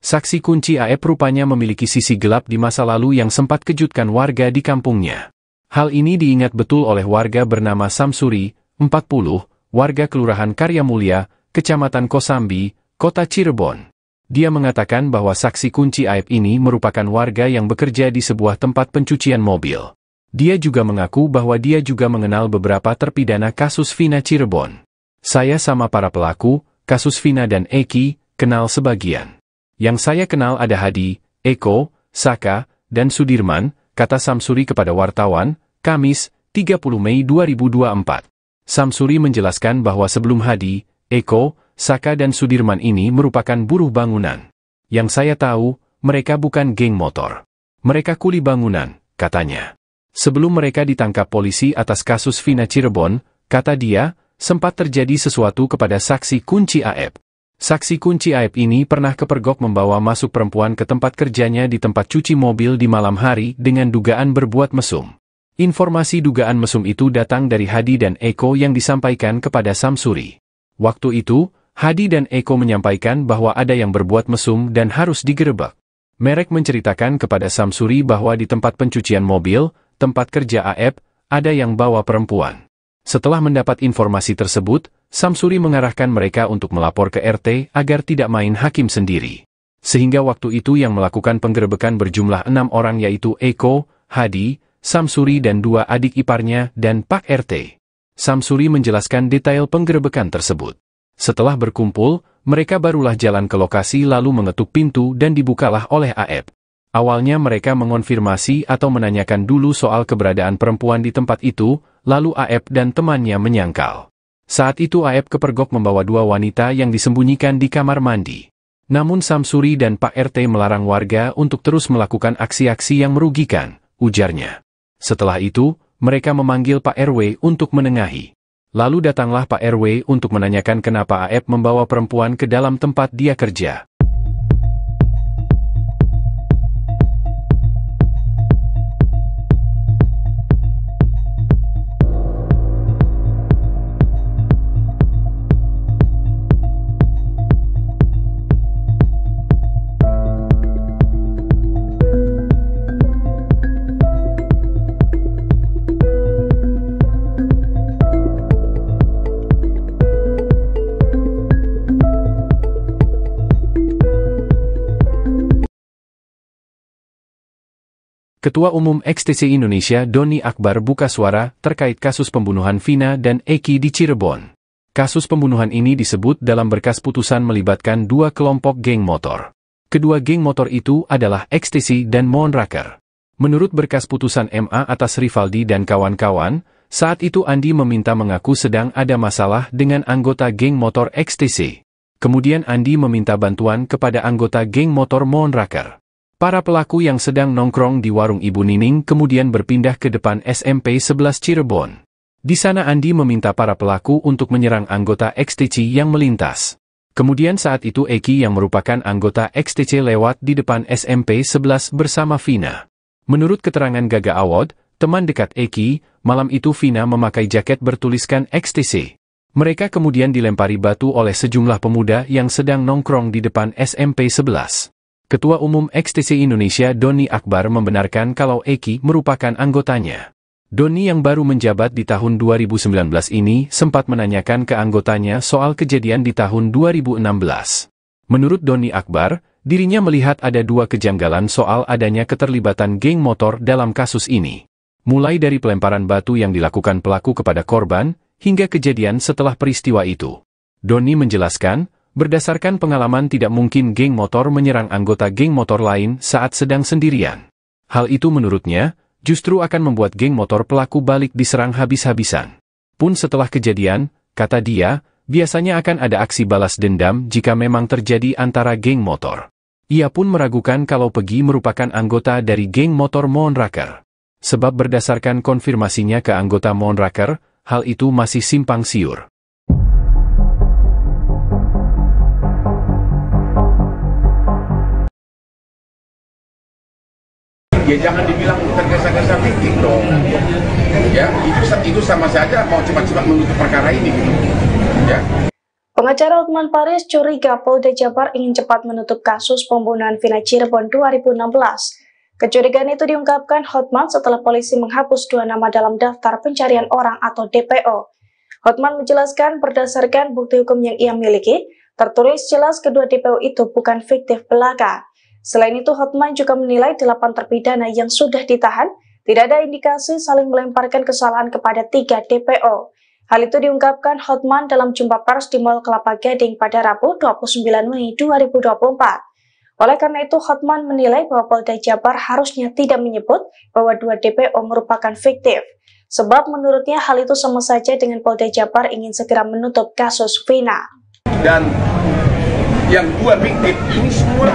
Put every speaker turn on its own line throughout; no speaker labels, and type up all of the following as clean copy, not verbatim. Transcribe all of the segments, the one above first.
Saksi kunci AF rupanya memiliki sisi gelap di masa lalu yang sempat kejutkan warga di kampungnya. Hal ini diingat betul oleh warga bernama Samsuri, 40, warga Kelurahan Karyamulya, Kecamatan Kosambi, Kota Cirebon. Dia mengatakan bahwa saksi kunci AF ini merupakan warga yang bekerja di sebuah tempat pencucian mobil. Dia juga mengaku bahwa dia juga mengenal beberapa terpidana kasus Vina Cirebon. Saya sama para pelaku, kasus Vina dan Eki, kenal sebagian. Yang saya kenal ada Hadi, Eko, Saka, dan Sudirman, kata Samsuri kepada wartawan, Kamis, 30 Mei 2024. Samsuri menjelaskan bahwa sebelum Hadi, Eko, Saka dan Sudirman ini merupakan buruh bangunan. Yang saya tahu, mereka bukan geng motor. Mereka kuli bangunan, katanya. Sebelum mereka ditangkap polisi atas kasus Vina Cirebon, kata dia, sempat terjadi sesuatu kepada saksi kunci AF. Saksi kunci AF ini pernah kepergok membawa masuk perempuan ke tempat kerjanya di tempat cuci mobil di malam hari dengan dugaan berbuat mesum. Informasi dugaan mesum itu datang dari Hadi dan Eko yang disampaikan kepada Samsuri. Waktu itu, Hadi dan Eko menyampaikan bahwa ada yang berbuat mesum dan harus digerebek. Merek menceritakan kepada Samsuri bahwa di tempat pencucian mobil, tempat kerja AF, ada yang bawa perempuan. Setelah mendapat informasi tersebut, Samsuri mengarahkan mereka untuk melapor ke RT agar tidak main hakim sendiri. Sehingga waktu itu yang melakukan penggerebekan berjumlah 6 orang yaitu Eko, Hadi, Samsuri dan 2 adik iparnya dan Pak RT. Samsuri menjelaskan detail penggerebekan tersebut. Setelah berkumpul, mereka barulah jalan ke lokasi lalu mengetuk pintu dan dibukalah oleh AF. Awalnya mereka mengonfirmasi atau menanyakan dulu soal keberadaan perempuan di tempat itu, lalu AF dan temannya menyangkal. Saat itu AF kepergok membawa 2 wanita yang disembunyikan di kamar mandi. Namun Samsuri dan Pak RT melarang warga untuk terus melakukan aksi-aksi yang merugikan, ujarnya. Setelah itu, mereka memanggil Pak RW untuk menengahi. Lalu datanglah Pak RW untuk menanyakan kenapa AF membawa perempuan ke dalam tempat dia kerja. Ketua Umum XTC Indonesia Doni Akbar buka suara terkait kasus pembunuhan Vina dan Eki di Cirebon. Kasus pembunuhan ini disebut dalam berkas putusan melibatkan 2 kelompok geng motor. Kedua geng motor itu adalah XTC dan Moonraker. Menurut berkas putusan MA atas Rivaldi dan kawan-kawan, saat itu Andi meminta mengaku sedang ada masalah dengan anggota geng motor XTC. Kemudian Andi meminta bantuan kepada anggota geng motor Moonraker. Para pelaku yang sedang nongkrong di warung Ibu Nining kemudian berpindah ke depan SMP 11 Cirebon. Di sana Andi meminta para pelaku untuk menyerang anggota XTC yang melintas. Kemudian saat itu Eki yang merupakan anggota XTC lewat di depan SMP 11 bersama Vina. Menurut keterangan Gaga Awad, teman dekat Eki, malam itu Vina memakai jaket bertuliskan XTC. Mereka kemudian dilempari batu oleh sejumlah pemuda yang sedang nongkrong di depan SMP 11. Ketua Umum XTC Indonesia Doni Akbar membenarkan kalau Eki merupakan anggotanya. Doni yang baru menjabat di tahun 2019 ini sempat menanyakan ke anggotanya soal kejadian di tahun 2016. Menurut Doni Akbar, dirinya melihat ada 2 kejanggalan soal adanya keterlibatan geng motor dalam kasus ini. Mulai dari pelemparan batu yang dilakukan pelaku kepada korban, hingga kejadian setelah peristiwa itu. Doni menjelaskan, berdasarkan pengalaman tidak mungkin geng motor menyerang anggota geng motor lain saat sedang sendirian. Hal itu menurutnya, justru akan membuat geng motor pelaku balik diserang habis-habisan. Pun setelah kejadian, kata dia, biasanya akan ada aksi balas dendam jika memang terjadi antara geng motor. Ia pun meragukan kalau Pegi merupakan anggota dari geng motor Moonraker. Sebab berdasarkan konfirmasinya ke anggota Moonraker, hal itu masih simpang siur.
Ya jangan dibilang tergesa-gesa bikin dong. Ya, itu sama saja mau cepat-cepat menutup perkara ini gitu. Ya.
Pengacara Hotman Paris curiga Polda Jabar ingin cepat menutup kasus pembunuhan Vina Cirebon 2016. Kecurigaan itu diungkapkan Hotman setelah polisi menghapus 2 nama dalam daftar pencarian orang atau DPO. Hotman menjelaskan berdasarkan bukti hukum yang ia miliki, tertulis jelas kedua DPO itu bukan fiktif belaka. Selain itu, Hotman juga menilai 8 terpidana yang sudah ditahan tidak ada indikasi saling melemparkan kesalahan kepada 3 DPO. Hal itu diungkapkan Hotman dalam jumpa pers di Mall Kelapa Gading pada Rabu 29 Mei 2024. Oleh karena itu, Hotman menilai bahwa Polda Jabar harusnya tidak menyebut bahwa 2 DPO merupakan fiktif. Sebab menurutnya hal itu sama saja dengan Polda Jabar ingin segera menutup kasus Vina.
Dan yang 2 fiktif ini semua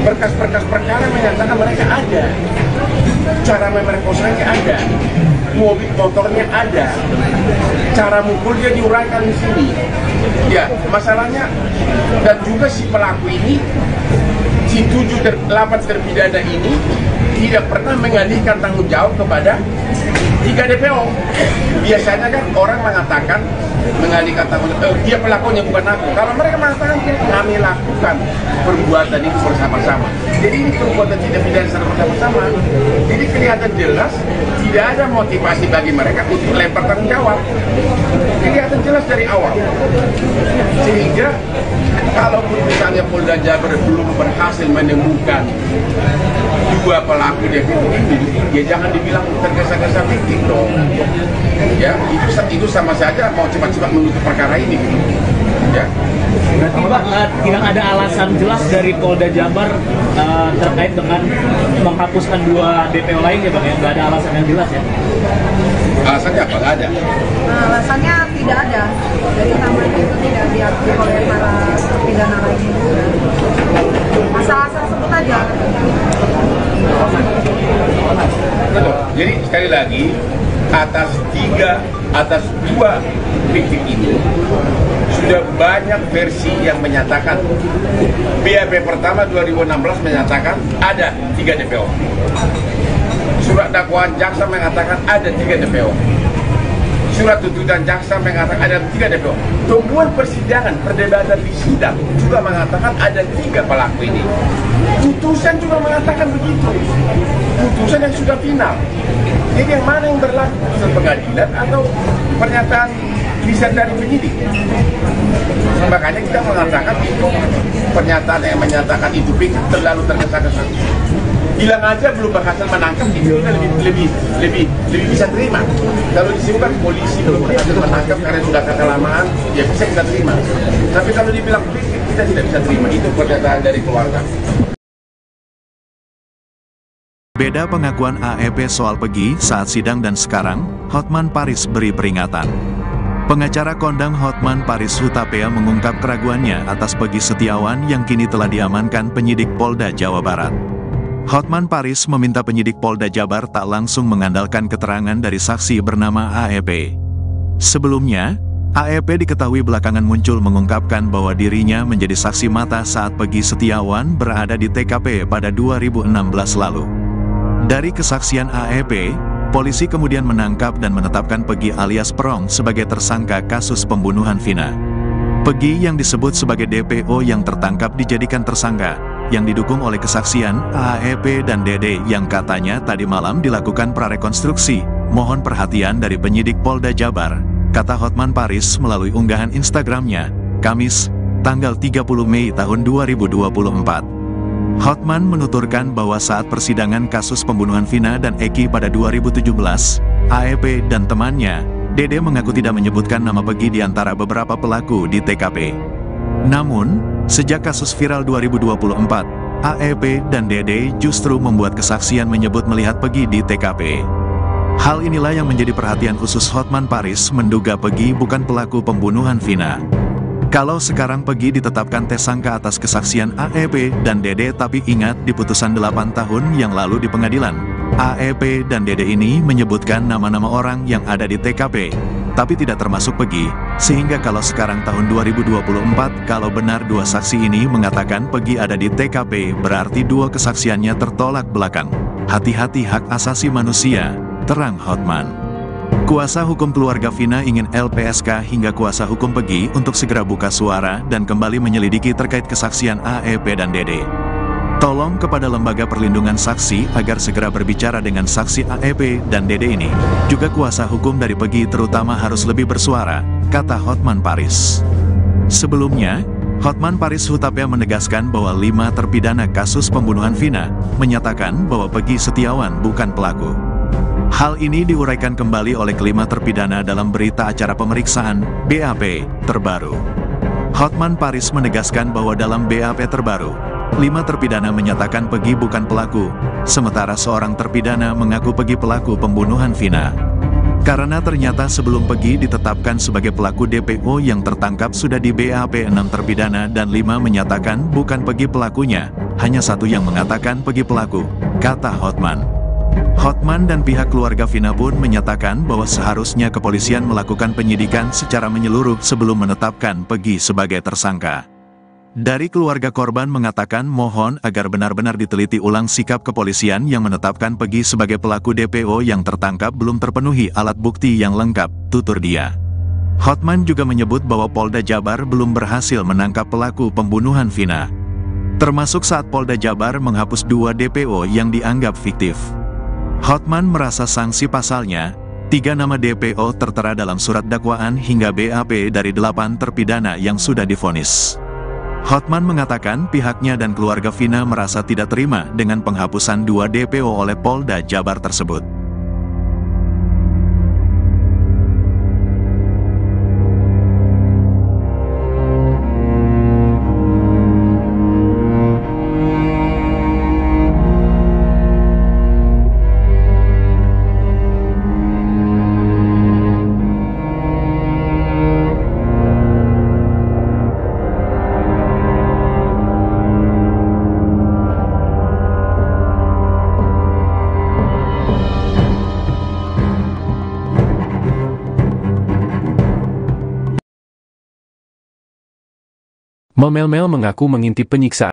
berkas-berkas perkara menyatakan mereka ada. Cara memerkosanya ada. Mobil motornya ada, cara mukulnya diuraikan di sini. Ya, masalahnya dan juga si pelaku ini, si 8 terpidana ini tidak pernah mengalihkan tanggung jawab kepada 3 DPO. Biasanya kan orang mengatakan mengalihkan tanggung jawab, dia pelakunya bukan aku. Kalau mereka mengatakan kami lakukan perbuatan itu bersama-sama. Jadi ini perbuatan tidak pidana secara bersama-sama. Jadi kelihatan jelas tidak ada motivasi bagi mereka untuk lempar tanggung jawab. Kelihatan jelas dari awal. Sehingga kalaupun misalnya Polda Jabar belum berhasil menemukan 2 pelaku definitif ini, ya jangan dibilang tergesa-gesa fiktif dong. Ya, itu sama saja mau cepat-cepat menutup perkara ini. Ya.
Berarti Pak, tidak ada alasan jelas dari Polda Jabar terkait dengan menghapuskan 2 DPO lain ya Bang ya? Nggak ada alasan yang jelas ya?
Alasannya apa? Nggak ada?
Alasannya tidak ada. Jadi namanya itu tidak diakui oleh para terpidana lainnya. Asal-asal sebut aja.
Jadi sekali lagi atas 2 fiktif ini sudah banyak versi yang menyatakan. BAP pertama 2016 menyatakan ada 3 DPO. Surat dakwaan jaksa mengatakan ada 3 DPO. Surat tuntutan jaksa mengatakan ada 3 DPO. Temuan persidangan, perdebatan di sidang juga mengatakan ada 3 pelaku ini. Putusan juga mengatakan begitu. Putusan yang sudah final. Jadi yang mana yang berlaku? Putusan pengadilan atau pernyataan lisan dari penyidik? Makanya kita mengatakan itu pernyataan yang menyatakan itu terlalu tergesa-gesa. Bilang aja belum berhasil menangkap, itu kita lebih bisa terima. Kalau disebutkan polisi belum berhasil menangkap karena sudah kelamaan, ya bisa kita terima. Tapi kalau dibilang fiktif, kita tidak bisa terima. Itu pernyataan dari keluarga.
Beda pengakuan AEP soal Pegi saat sidang dan sekarang, Hotman Paris beri peringatan. Pengacara kondang Hotman Paris Hutapea mengungkap keraguannya atas Pegi Setiawan yang kini telah diamankan penyidik Polda Jawa Barat. Hotman Paris meminta penyidik Polda Jabar tak langsung mengandalkan keterangan dari saksi bernama AEP. Sebelumnya, AEP diketahui belakangan muncul mengungkapkan bahwa dirinya menjadi saksi mata saat Pegi Setiawan berada di TKP pada 2016 lalu. Dari kesaksian AEP, polisi kemudian menangkap dan menetapkan Pegi alias Perong sebagai tersangka kasus pembunuhan Vina. Pegi yang disebut sebagai DPO yang tertangkap dijadikan tersangka, yang didukung oleh kesaksian AEP dan Dede yang katanya tadi malam dilakukan prarekonstruksi. Mohon perhatian dari penyidik Polda Jabar, kata Hotman Paris melalui unggahan Instagramnya, Kamis, tanggal 30 Mei tahun 2024. Hotman menuturkan bahwa saat persidangan kasus pembunuhan Vina dan Eki pada 2017, AEP dan temannya, Dede mengaku tidak menyebutkan nama Pegi di antara beberapa pelaku di TKP. Namun, sejak kasus viral 2024, AEP dan Dede justru membuat kesaksian menyebut melihat Pegi di TKP. Hal inilah yang menjadi perhatian khusus Hotman Paris menduga Pegi bukan pelaku pembunuhan Vina. Kalau sekarang Pegi ditetapkan tersangka atas kesaksian AEP dan Dede, tapi ingat di putusan 8 tahun yang lalu di pengadilan, AEP dan Dede ini menyebutkan nama-nama orang yang ada di TKP, tapi tidak termasuk Pegi, sehingga kalau sekarang tahun 2024 kalau benar 2 saksi ini mengatakan Pegi ada di TKP, berarti 2 kesaksiannya tertolak belakang. Hati-hati hak asasi manusia, terang Hotman. Kuasa hukum keluarga Vina ingin LPSK hingga kuasa hukum Peggy untuk segera buka suara dan kembali menyelidiki terkait kesaksian AEP dan Dede. Tolong kepada Lembaga Perlindungan Saksi agar segera berbicara dengan saksi AEP dan Dede ini. Juga kuasa hukum dari Peggy terutama harus lebih bersuara, kata Hotman Paris. Sebelumnya, Hotman Paris Hutapea menegaskan bahwa 5 terpidana kasus pembunuhan Vina menyatakan bahwa Peggy Setiawan bukan pelaku. Hal ini diuraikan kembali oleh kelima terpidana dalam berita acara pemeriksaan BAP terbaru. Hotman Paris menegaskan bahwa dalam BAP terbaru, 5 terpidana menyatakan Peggy bukan pelaku, sementara seorang terpidana mengaku Peggy pelaku pembunuhan Vina. Karena ternyata sebelum Peggy ditetapkan sebagai pelaku DPO yang tertangkap sudah di BAP 6 terpidana dan 5 menyatakan bukan Peggy pelakunya, hanya 1 yang mengatakan Peggy pelaku, kata Hotman. Hotman dan pihak keluarga Vina pun menyatakan bahwa seharusnya kepolisian melakukan penyidikan secara menyeluruh sebelum menetapkan Peggy sebagai tersangka. Dari keluarga korban mengatakan mohon agar benar-benar diteliti ulang sikap kepolisian yang menetapkan Peggy sebagai pelaku DPO yang tertangkap belum terpenuhi alat bukti yang lengkap, tutur dia. Hotman juga menyebut bahwa Polda Jabar belum berhasil menangkap pelaku pembunuhan Vina. Termasuk saat Polda Jabar menghapus 2 DPO yang dianggap fiktif. Hotman merasa sanksi pasalnya, 3 nama DPO tertera dalam surat dakwaan hingga BAP dari 8 terpidana yang sudah divonis. Hotman mengatakan pihaknya dan keluarga Vina merasa tidak terima dengan penghapusan 2 DPO oleh Polda Jabar tersebut.
Mel mengaku mengintip penyiksaan